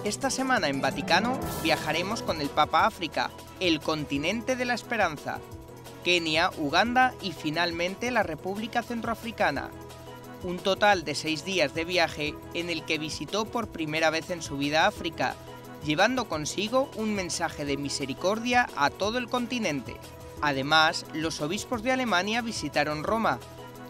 Esta semana en Vaticano viajaremos con el Papa a África, el continente de la esperanza, Kenia, Uganda y finalmente la República Centroafricana. Un total de 6 días de viaje en el que visitó por primera vez en su vida África, llevando consigo un mensaje de misericordia a todo el continente. Además, los obispos de Alemania visitaron Roma,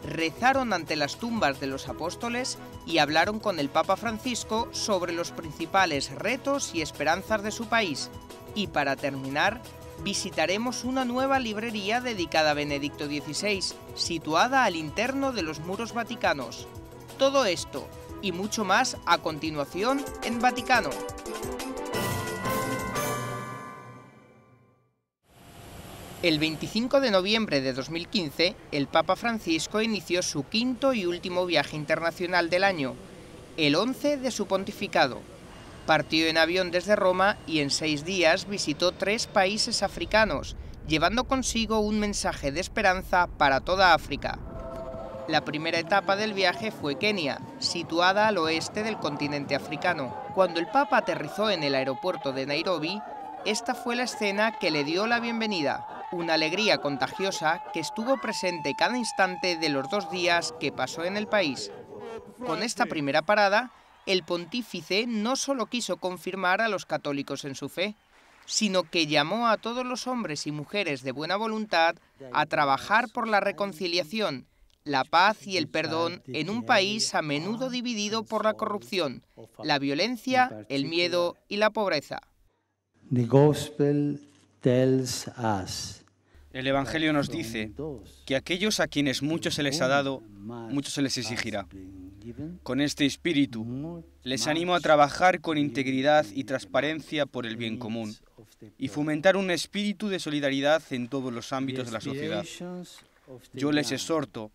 rezaron ante las tumbas de los apóstoles y hablaron con el Papa Francisco sobre los principales retos y esperanzas de su país. Y para terminar, visitaremos una nueva librería dedicada a Benedicto XVI, situada al interno de los muros vaticanos. Todo esto y mucho más a continuación en Vaticano. El 25 de noviembre de 2015, el Papa Francisco inició su quinto y último viaje internacional del año, el 11 de su pontificado. Partió en avión desde Roma y en 6 días visitó 3 países africanos, llevando consigo un mensaje de esperanza para toda África. La primera etapa del viaje fue Kenia, situada al oeste del continente africano. Cuando el Papa aterrizó en el aeropuerto de Nairobi, esta fue la escena que le dio la bienvenida. Una alegría contagiosa que estuvo presente cada instante de los 2 días que pasó en el país. Con esta primera parada, el pontífice no solo quiso confirmar a los católicos en su fe, sino que llamó a todos los hombres y mujeres de buena voluntad a trabajar por la reconciliación, la paz y el perdón en un país a menudo dividido por la corrupción, la violencia, el miedo y la pobreza. The gospel tells us. El Evangelio nos dice que aquellos a quienes mucho se les ha dado, mucho se les exigirá. Con este espíritu, les animo a trabajar con integridad y transparencia por el bien común y fomentar un espíritu de solidaridad en todos los ámbitos de la sociedad. Yo les exhorto,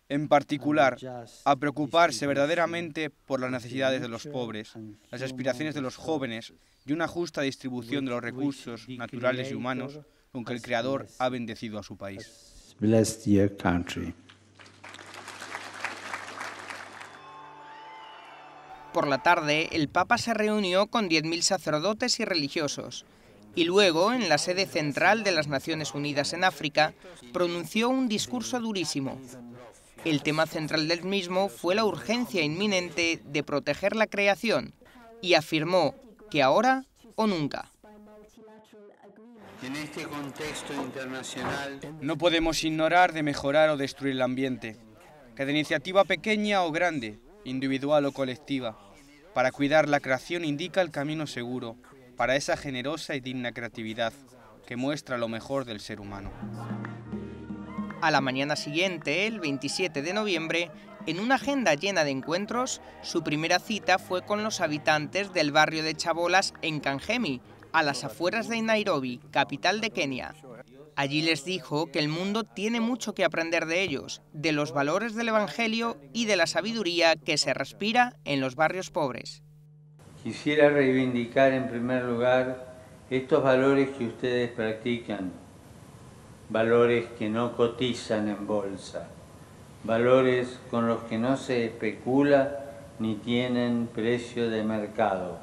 en particular, a preocuparse verdaderamente por las necesidades de los pobres, las aspiraciones de los jóvenes y una justa distribución de los recursos naturales y humanos con que el Creador ha bendecido a su país. Bless your country. Por la tarde, el Papa se reunió con 10.000 sacerdotes y religiosos, y luego, en la sede central de las Naciones Unidas en África, pronunció un discurso durísimo. El tema central del mismo fue la urgencia inminente de proteger la creación, y afirmó que ahora o nunca. En este contexto internacional, No podemos ignorar de mejorar o destruir el ambiente, cada iniciativa pequeña o grande, individual o colectiva, para cuidar la creación indica el camino seguro para esa generosa y digna creatividad que muestra lo mejor del ser humano. A la mañana siguiente, el 27 de noviembre, en una agenda llena de encuentros, su primera cita fue con los habitantes del barrio de Chabolas en Kangemi, a las afueras de Nairobi, capital de Kenia. Allí les dijo que el mundo tiene mucho que aprender de ellos, de los valores del Evangelio y de la sabiduría que se respira en los barrios pobres. Quisiera reivindicar en primer lugar estos valores que ustedes practican, valores que no cotizan en bolsa, valores con los que no se especula ni tienen precio de mercado.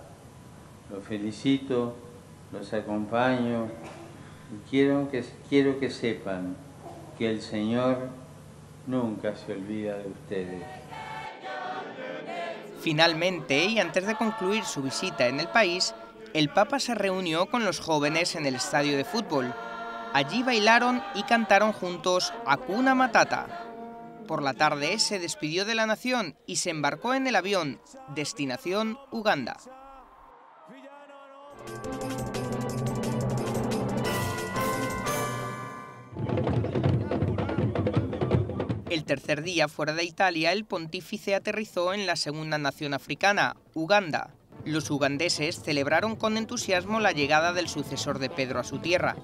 Los felicito, los acompaño y quiero que sepan que el Señor nunca se olvida de ustedes. Finalmente, y antes de concluir su visita en el país, el Papa se reunió con los jóvenes en el estadio de fútbol. Allí bailaron y cantaron juntos Hakuna Matata. Por la tarde se despidió de la nación y se embarcó en el avión, destinación Uganda. El tercer día fuera de Italia, el pontífice aterrizó en la segunda nación africana, Uganda. Los ugandeses celebraron con entusiasmo la llegada del sucesor de Pedro a su tierra.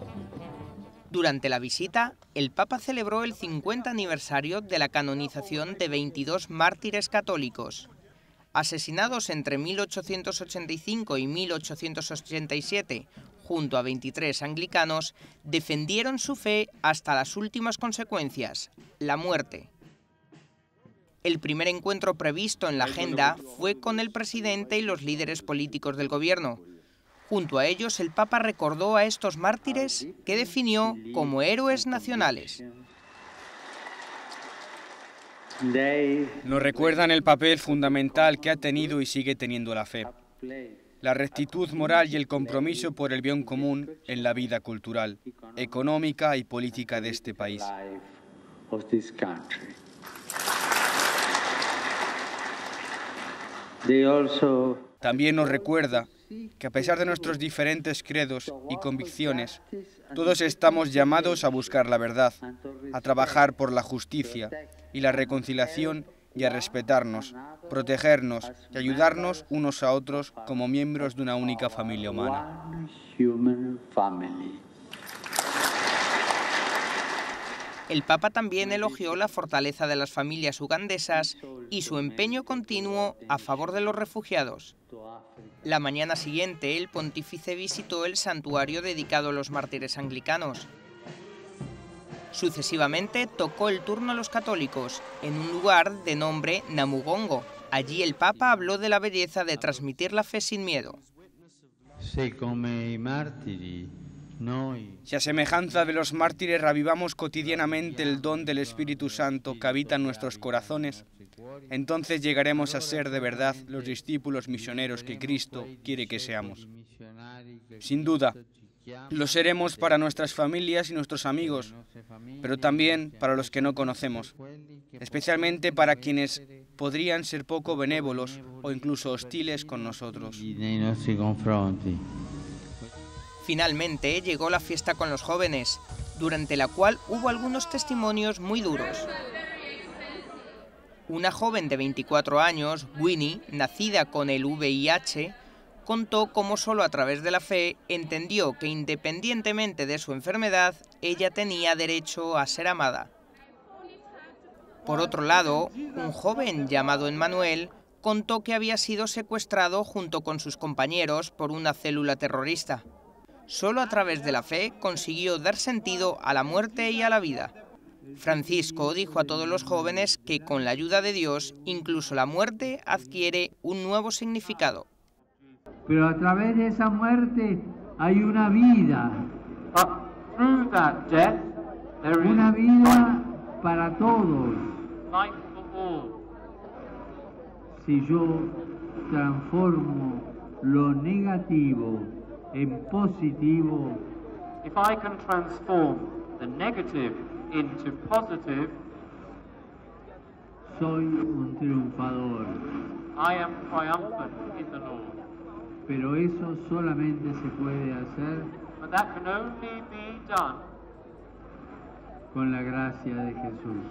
Durante la visita, el Papa celebró el 50 aniversario de la canonización de 22 mártires católicos. Asesinados entre 1885 y 1887, junto a 23 anglicanos, defendieron su fe hasta las últimas consecuencias, la muerte. El primer encuentro previsto en la agenda fue con el presidente y los líderes políticos del gobierno. Junto a ellos, el Papa recordó a estos mártires que definió como héroes nacionales. Nos recuerdan el papel fundamental que ha tenido y sigue teniendo la fe, la rectitud moral y el compromiso por el bien común en la vida cultural, económica y política de este país. También nos recuerda que a pesar de nuestros diferentes credos y convicciones, todos estamos llamados a buscar la verdad, a trabajar por la justicia y la reconciliación y a respetarnos, protegernos y ayudarnos unos a otros como miembros de una única familia humana. El Papa también elogió la fortaleza de las familias ugandesas y su empeño continuo a favor de los refugiados. La mañana siguiente, el pontífice visitó el santuario dedicado a los mártires anglicanos. Sucesivamente, tocó el turno a los católicos, en un lugar de nombre Namugongo. Allí el Papa habló de la belleza de transmitir la fe sin miedo. Si a semejanza de los mártires revivamos cotidianamente el don del Espíritu Santo que habita en nuestros corazones, entonces llegaremos a ser de verdad los discípulos misioneros que Cristo quiere que seamos. Sin duda, lo seremos para nuestras familias y nuestros amigos, pero también para los que no conocemos, especialmente para quienes podrían ser poco benévolos o incluso hostiles con nosotros. Finalmente llegó la fiesta con los jóvenes, durante la cual hubo algunos testimonios muy duros. Una joven de 24 años, Winnie, nacida con el VIH, contó cómo solo a través de la fe entendió que independientemente de su enfermedad, ella tenía derecho a ser amada. Por otro lado, un joven llamado Emmanuel contó que había sido secuestrado junto con sus compañeros por una célula terrorista. Solo a través de la fe consiguió dar sentido a la muerte y a la vida. Francisco dijo a todos los jóvenes que con la ayuda de Dios, incluso la muerte adquiere un nuevo significado. Pero a través de esa muerte hay una vida. Una vida para todos. Si yo transformo lo negativo en positivo, if I can transform the negative into positive, soy un triunfador. I am triumphant in the Lord. Pero eso solamente se puede hacer But that can only be done con la gracia de Jesús.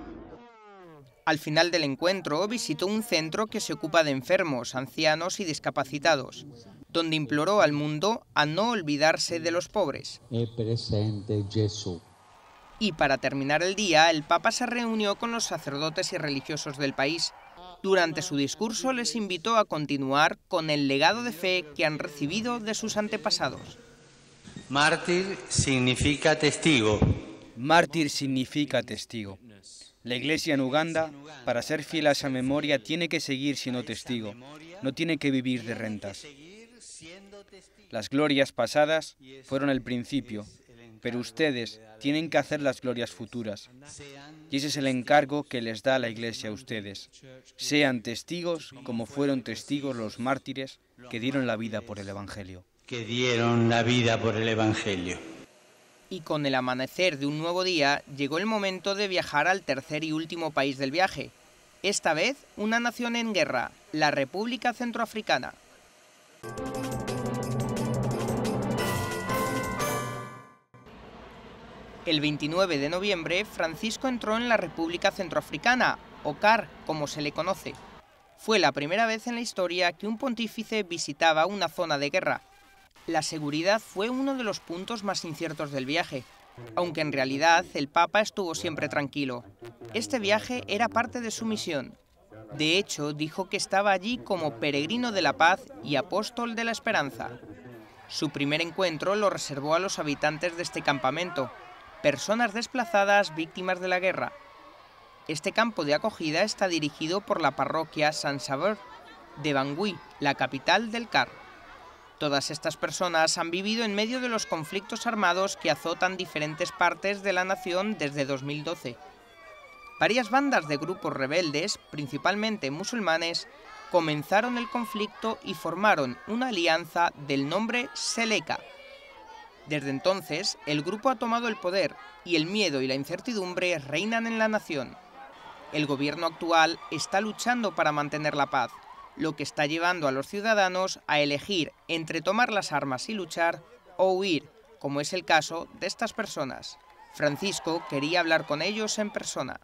Al final del encuentro visitó un centro que se ocupa de enfermos, ancianos y discapacitados, donde imploró al mundo a no olvidarse de los pobres. Y para terminar el día, el Papa se reunió con los sacerdotes y religiosos del país. Durante su discurso les invitó a continuar con el legado de fe que han recibido de sus antepasados. Mártir significa testigo. Mártir significa testigo. La Iglesia en Uganda, para ser fiel a esa memoria, tiene que seguir siendo testigo, no tiene que vivir de rentas. Las glorias pasadas fueron el principio, pero ustedes tienen que hacer las glorias futuras. Y ese es el encargo que les da la Iglesia a ustedes. Sean testigos como fueron testigos los mártires que dieron la vida por el Evangelio. Y con el amanecer de un nuevo día, llegó el momento de viajar al tercer y último país del viaje. Esta vez, una nación en guerra, la República Centroafricana. El 29 de noviembre, Francisco entró en la República Centroafricana, o CAR, como se le conoce. Fue la primera vez en la historia que un pontífice visitaba una zona de guerra. La seguridad fue uno de los puntos más inciertos del viaje, aunque en realidad el Papa estuvo siempre tranquilo. Este viaje era parte de su misión. De hecho, dijo que estaba allí como peregrino de la paz y apóstol de la esperanza. Su primer encuentro lo reservó a los habitantes de este campamento, personas desplazadas víctimas de la guerra. Este campo de acogida está dirigido por la parroquia Saint-Sauveur de Bangui, la capital del CAR. Todas estas personas han vivido en medio de los conflictos armados que azotan diferentes partes de la nación desde 2012. Varias bandas de grupos rebeldes, principalmente musulmanes, comenzaron el conflicto y formaron una alianza del nombre Seleka. Desde entonces, el grupo ha tomado el poder y el miedo y la incertidumbre reinan en la nación. El gobierno actual está luchando para mantener la paz, lo que está llevando a los ciudadanos a elegir entre tomar las armas y luchar o huir, como es el caso de estas personas. Francisco quería hablar con ellos en persona.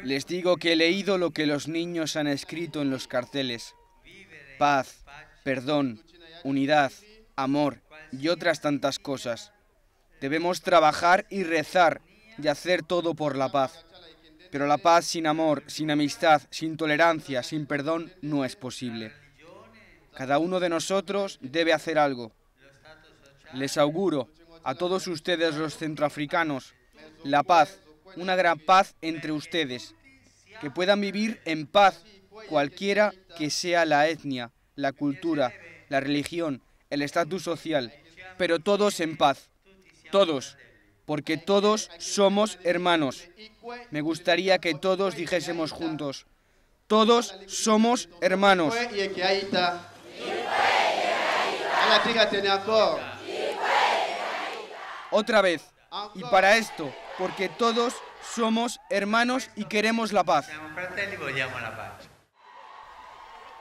Les digo que he leído lo que los niños han escrito en los carteles. Paz, perdón, unidad, amor y otras tantas cosas. Debemos trabajar y rezar y hacer todo por la paz. Pero la paz sin amor, sin amistad, sin tolerancia, sin perdón, no es posible. Cada uno de nosotros debe hacer algo. Les auguro a todos ustedes los centroafricanos la paz, una gran paz entre ustedes, que puedan vivir en paz cualquiera que sea la etnia, la cultura, la religión, el estatus social, pero todos en paz, todos. Porque todos somos hermanos. Me gustaría que todos dijésemos juntos, todos somos hermanos. Otra vez, y para esto, porque todos somos hermanos y queremos la paz.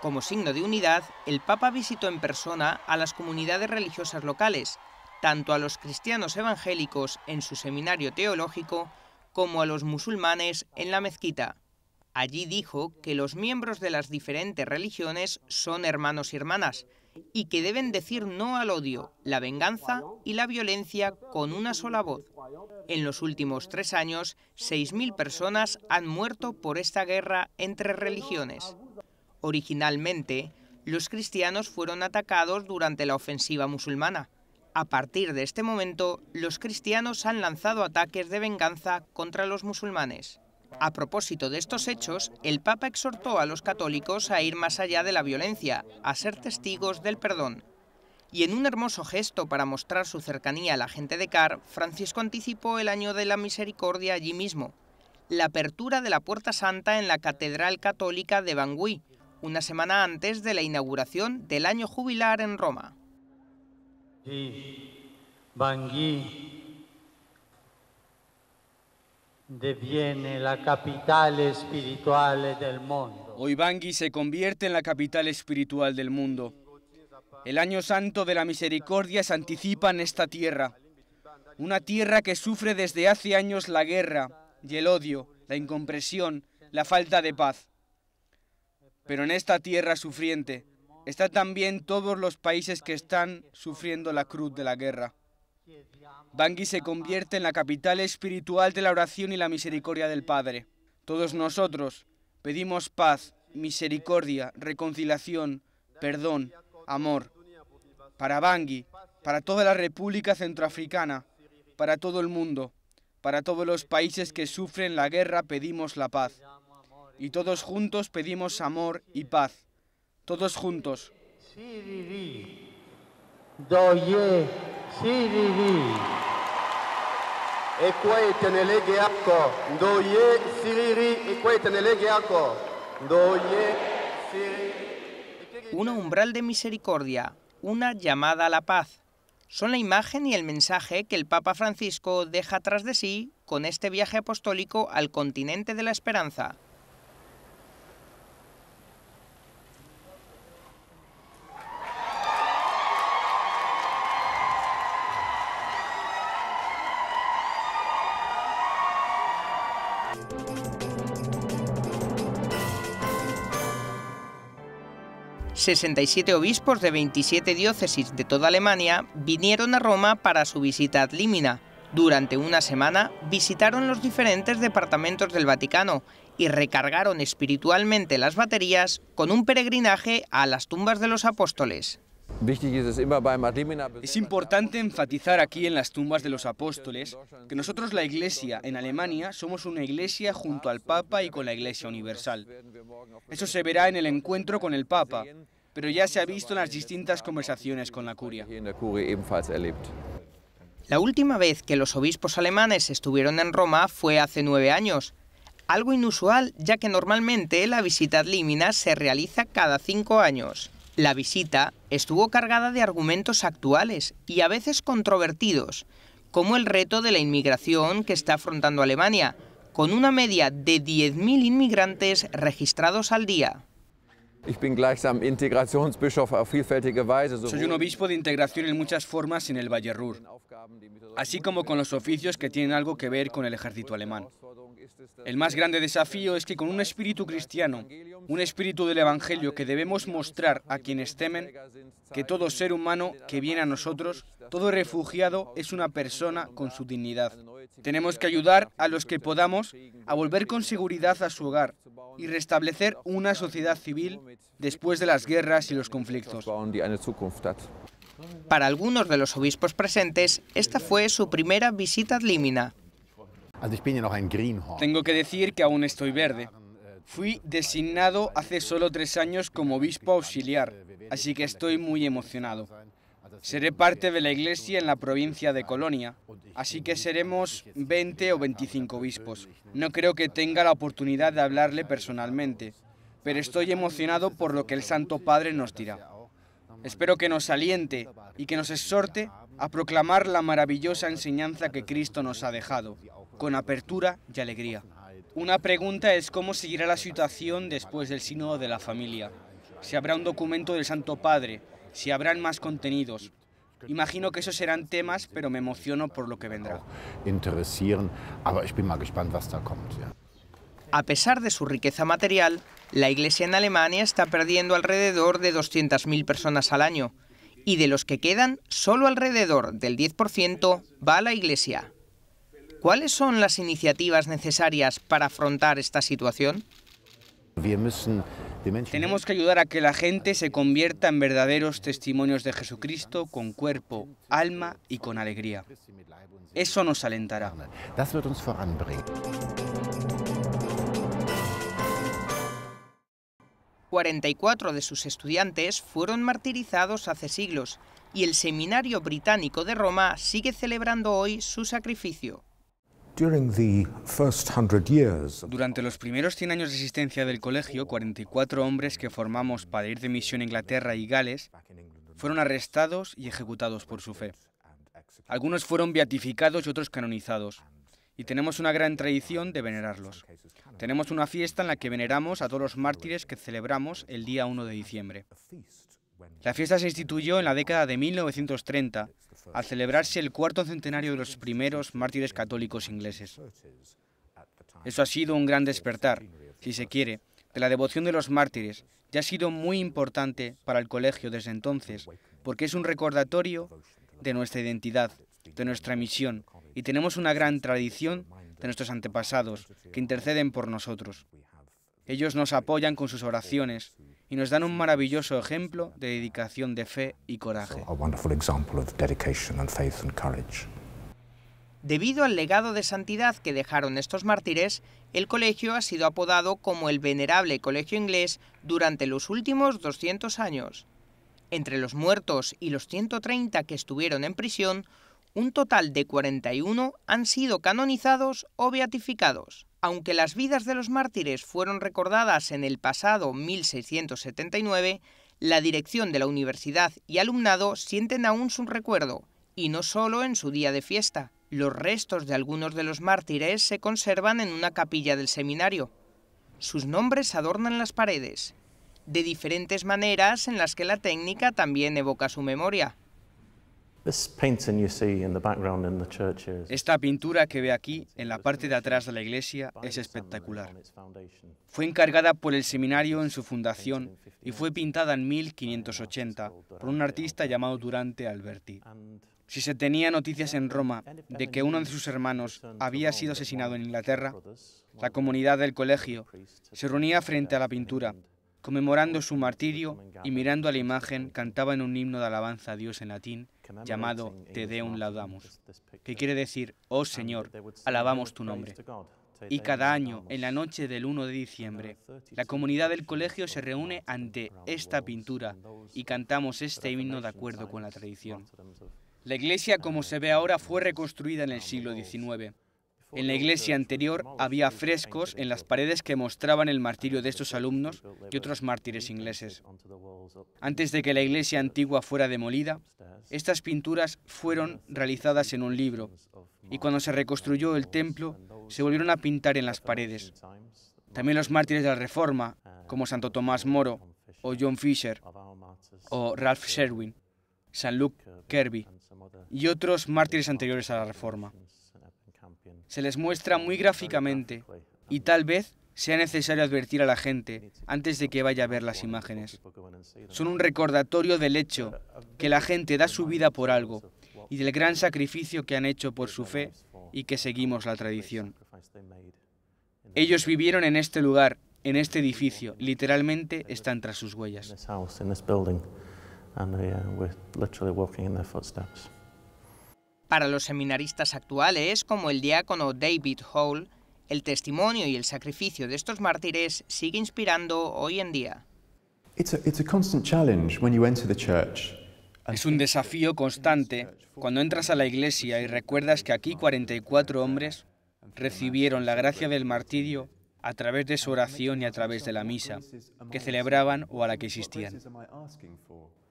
Como signo de unidad, el Papa visitó en persona a las comunidades religiosas locales, tanto a los cristianos evangélicos en su seminario teológico como a los musulmanes en la mezquita. Allí dijo que los miembros de las diferentes religiones son hermanos y hermanas y que deben decir no al odio, la venganza y la violencia con una sola voz. En los últimos 3 años, 6.000 personas han muerto por esta guerra entre religiones. Originalmente, los cristianos fueron atacados durante la ofensiva musulmana. A partir de este momento, los cristianos han lanzado ataques de venganza contra los musulmanes. A propósito de estos hechos, el Papa exhortó a los católicos a ir más allá de la violencia, a ser testigos del perdón. Y en un hermoso gesto para mostrar su cercanía a la gente de CAR, Francisco anticipó el Año de la Misericordia allí mismo, la apertura de la Puerta Santa en la Catedral Católica de Bangui, una semana antes de la inauguración del año jubilar en Roma. Bangui diviene la capital espiritual del mundo. Hoy Bangui se convierte en la capital espiritual del mundo. El Año Santo de la Misericordia se anticipa en esta tierra, una tierra que sufre desde hace años la guerra y el odio, la incomprensión, la falta de paz. Pero en esta tierra sufriente están también todos los países que están sufriendo la cruz de la guerra. Bangui se convierte en la capital espiritual de la oración y la misericordia del Padre. Todos nosotros pedimos paz, misericordia, reconciliación, perdón, amor. Para Bangui, para toda la República Centroafricana, para todo el mundo, para todos los países que sufren la guerra pedimos la paz. Y todos juntos pedimos amor y paz. Todos juntos. Doye, Siriri. Un umbral de misericordia, una llamada a la paz. Son la imagen y el mensaje que el Papa Francisco deja tras de sí con este viaje apostólico al continente de la esperanza. ...67 obispos de 27 diócesis de toda Alemania vinieron a Roma para su visita ad limina. Durante una semana visitaron los diferentes departamentos del Vaticano y recargaron espiritualmente las baterías con un peregrinaje a las tumbas de los apóstoles. Es importante enfatizar aquí en las tumbas de los apóstoles que nosotros, la Iglesia en Alemania, somos una iglesia junto al Papa y con la Iglesia Universal. Eso se verá en el encuentro con el Papa, pero ya se ha visto en las distintas conversaciones con la curia. La última vez que los obispos alemanes estuvieron en Roma fue hace 9 años. Algo inusual, ya que normalmente la visita ad limina se realiza cada 5 años. La visita estuvo cargada de argumentos actuales y a veces controvertidos, como el reto de la inmigración que está afrontando Alemania, con una media de 10.000 inmigrantes registrados al día. Soy un obispo de integración en muchas formas en el Valle Ruhr, así como con los oficios que tienen algo que ver con el ejército alemán. El más grande desafío es que con un espíritu cristiano, un espíritu del Evangelio que debemos mostrar a quienes temen, que todo ser humano que viene a nosotros, todo refugiado es una persona con su dignidad. Tenemos que ayudar a los que podamos a volver con seguridad a su hogar y restablecer una sociedad civil después de las guerras y los conflictos. Para algunos de los obispos presentes, esta fue su primera visita ad limina. Tengo que decir que aún estoy verde. Fui designado hace solo 3 años como obispo auxiliar, así que estoy muy emocionado. Seré parte de la Iglesia en la provincia de Colonia, así que seremos 20 o 25 obispos. No creo que tenga la oportunidad de hablarle personalmente, pero estoy emocionado por lo que el Santo Padre nos dirá. Espero que nos aliente y que nos exhorte a proclamar la maravillosa enseñanza que Cristo nos ha dejado, con apertura y alegría. Una pregunta es cómo seguirá la situación después del Sínodo de la Familia. Si habrá un documento del Santo Padre, si habrán más contenidos. Imagino que esos serán temas, pero me emociono por lo que vendrá. A pesar de su riqueza material, la Iglesia en Alemania está perdiendo alrededor de 200.000 personas al año, y de los que quedan, solo alrededor del 10% va a la Iglesia. ¿Cuáles son las iniciativas necesarias para afrontar esta situación? Tenemos que ayudar a que la gente se convierta en verdaderos testimonios de Jesucristo con cuerpo, alma y con alegría. Eso nos alentará. 44 de sus estudiantes fueron martirizados hace siglos y el Seminario Británico de Roma sigue celebrando hoy su sacrificio. Durante los primeros 100 años de existencia del colegio, 44 hombres que formamos para ir de misión a Inglaterra y Gales fueron arrestados y ejecutados por su fe. Algunos fueron beatificados y otros canonizados. Y tenemos una gran tradición de venerarlos. Tenemos una fiesta en la que veneramos a todos los mártires que celebramos el día 1 de diciembre. La fiesta se instituyó en la década de 1930, al celebrarse el 4º centenario de los primeros mártires católicos ingleses. Eso ha sido un gran despertar, si se quiere, de la devoción de los mártires, y ha sido muy importante para el colegio desde entonces, porque es un recordatorio de nuestra identidad, de nuestra misión, y tenemos una gran tradición de nuestros antepasados que interceden por nosotros. Ellos nos apoyan con sus oraciones y nos dan un maravilloso ejemplo de dedicación de fe y coraje. Debido al legado de santidad que dejaron estos mártires, el colegio ha sido apodado como el Venerable Colegio Inglés durante los últimos 200 años. Entre los muertos y los 130 que estuvieron en prisión, un total de 41 han sido canonizados o beatificados. Aunque las vidas de los mártires fueron recordadas en el pasado 1679, la dirección de la universidad y alumnado sienten aún su recuerdo, y no solo en su día de fiesta. Los restos de algunos de los mártires se conservan en una capilla del seminario. Sus nombres adornan las paredes, de diferentes maneras en las que la técnica también evoca su memoria. Esta pintura que ve aquí, en la parte de atrás de la iglesia, es espectacular. Fue encargada por el seminario en su fundación y fue pintada en 1580 por un artista llamado Durante Alberti. Si se tenía noticias en Roma de que uno de sus hermanos había sido asesinado en Inglaterra, la comunidad del colegio se reunía frente a la pintura, conmemorando su martirio y mirando a la imagen, cantaban un himno de alabanza a Dios en latín llamado Te Deum Laudamus, que quiere decir, oh Señor, alabamos tu nombre. Y cada año, en la noche del 1 de diciembre, la comunidad del colegio se reúne ante esta pintura y cantamos este himno de acuerdo con la tradición. La iglesia, como se ve ahora, fue reconstruida en el siglo XIX. En la iglesia anterior había frescos en las paredes que mostraban el martirio de estos alumnos y otros mártires ingleses. Antes de que la iglesia antigua fuera demolida, estas pinturas fueron realizadas en un libro, y cuando se reconstruyó el templo, se volvieron a pintar en las paredes. También los mártires de la Reforma, como Santo Tomás Moro, o John Fisher, o Ralph Sherwin, San Luke Kirby, y otros mártires anteriores a la Reforma. Se les muestra muy gráficamente, y tal vez sea necesario advertir a la gente antes de que vaya a ver las imágenes. Son un recordatorio del hecho que la gente da su vida por algo y del gran sacrificio que han hecho por su fe y que seguimos la tradición. Ellos vivieron en este lugar, en este edificio, literalmente están tras sus huellas. Para los seminaristas actuales, como el diácono David Hall, el testimonio y el sacrificio de estos mártires sigue inspirando hoy en día. Es un desafío constante cuando entras a la iglesia y recuerdas que aquí 44 hombres recibieron la gracia del martirio a través de su oración y a través de la misa, que celebraban o a la que asistían.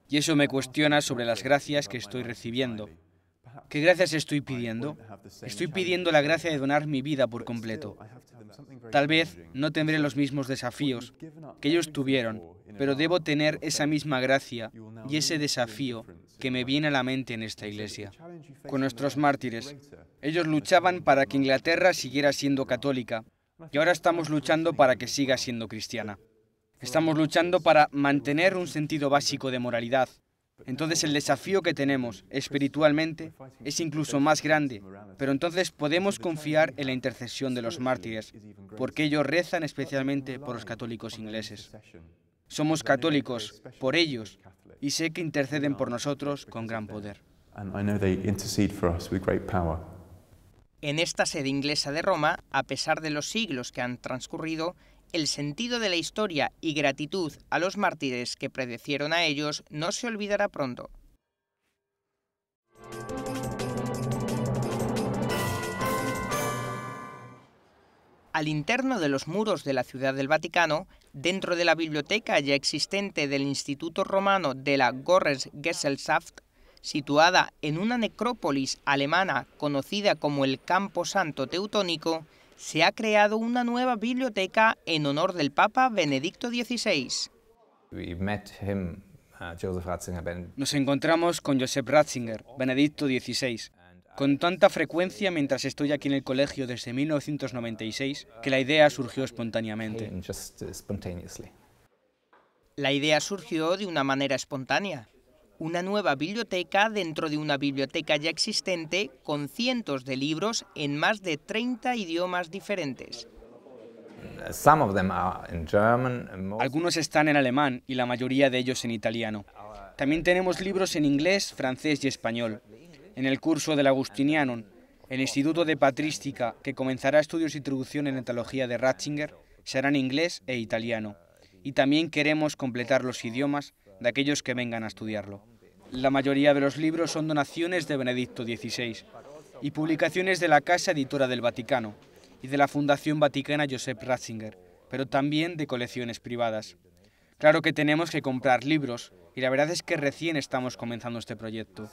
Y eso me cuestiona sobre las gracias que estoy recibiendo. ¿Qué gracias estoy pidiendo? Estoy pidiendo la gracia de donar mi vida por completo. Tal vez no tendré los mismos desafíos que ellos tuvieron, pero debo tener esa misma gracia y ese desafío que me viene a la mente en esta iglesia. Con nuestros mártires, ellos luchaban para que Inglaterra siguiera siendo católica y ahora estamos luchando para que siga siendo cristiana. Estamos luchando para mantener un sentido básico de moralidad. Entonces el desafío que tenemos espiritualmente es incluso más grande, pero entonces podemos confiar en la intercesión de los mártires, porque ellos rezan especialmente por los católicos ingleses. Somos católicos por ellos y sé que interceden por nosotros con gran poder. En esta sede inglesa de Roma, a pesar de los siglos que han transcurrido, el sentido de la historia y gratitud a los mártires que predecieron a ellos no se olvidará pronto. Al interno de los muros de la Ciudad del Vaticano, dentro de la biblioteca ya existente del Instituto Romano de la Gottesgesellschaft, situada en una necrópolis alemana conocida como el Campo Santo Teutónico, se ha creado una nueva biblioteca en honor del Papa Benedicto XVI. Nos encontramos con Joseph Ratzinger, Benedicto XVI, con tanta frecuencia mientras estoy aquí en el colegio desde 1996 que la idea surgió espontáneamente. La idea surgió de una manera espontánea. Una nueva biblioteca dentro de una biblioteca ya existente con cientos de libros en más de 30 idiomas diferentes. Algunos están en alemán y la mayoría de ellos en italiano. También tenemos libros en inglés, francés y español. En el curso del Agustinianum, el Instituto de Patrística, que comenzará estudios de introducción en etología de Ratzinger, será en inglés e italiano. Y también queremos completar los idiomas de aquellos que vengan a estudiarlo. La mayoría de los libros son donaciones de Benedicto XVI y publicaciones de la Casa Editora del Vaticano y de la Fundación Vaticana Joseph Ratzinger, pero también de colecciones privadas. Claro que tenemos que comprar libros y la verdad es que recién estamos comenzando este proyecto.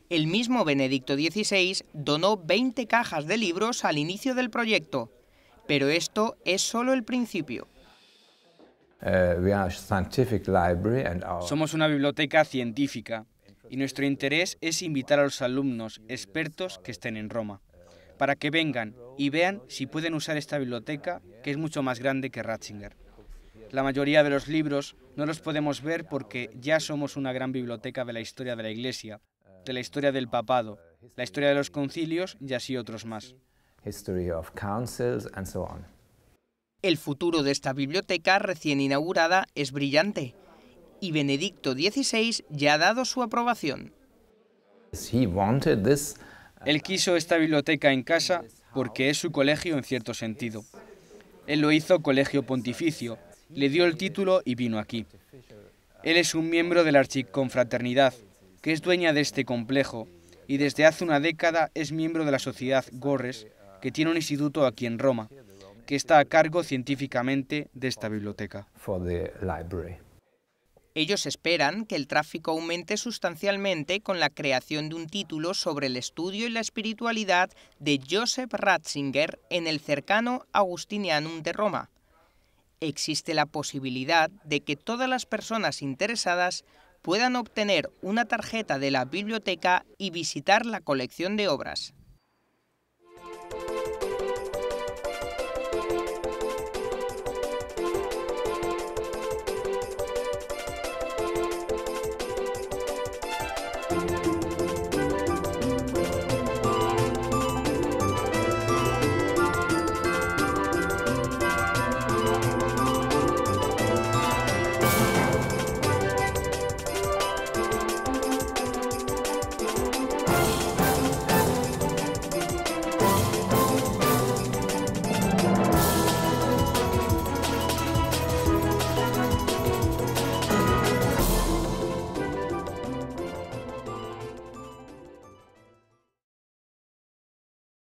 El mismo Benedicto XVI donó 20 cajas de libros al inicio del proyecto, pero esto es solo el principio. Somos una biblioteca científica y nuestro interés es invitar a los alumnos expertos que estén en Roma, para que vengan y vean si pueden usar esta biblioteca, que es mucho más grande que Ratzinger. La mayoría de los libros no los podemos ver porque ya somos una gran biblioteca de la historia de la Iglesia, de la historia del papado, la historia de los concilios y así otros más. El futuro de esta biblioteca recién inaugurada es brillante y Benedicto XVI ya ha dado su aprobación. Él quiso esta biblioteca en casa porque es su colegio en cierto sentido. Él lo hizo colegio pontificio, le dio el título y vino aquí. Él es un miembro de la Archiconfraternidad, que es dueña de este complejo, y desde hace una década es miembro de la Sociedad Gorres, que tiene un instituto aquí en Roma, que está a cargo científicamente de esta biblioteca. Ellos esperan que el tráfico aumente sustancialmente con la creación de un título sobre el estudio y la espiritualidad de Joseph Ratzinger en el cercano Augustinianum de Roma. Existe la posibilidad de que todas las personas interesadas puedan obtener una tarjeta de la biblioteca y visitar la colección de obras.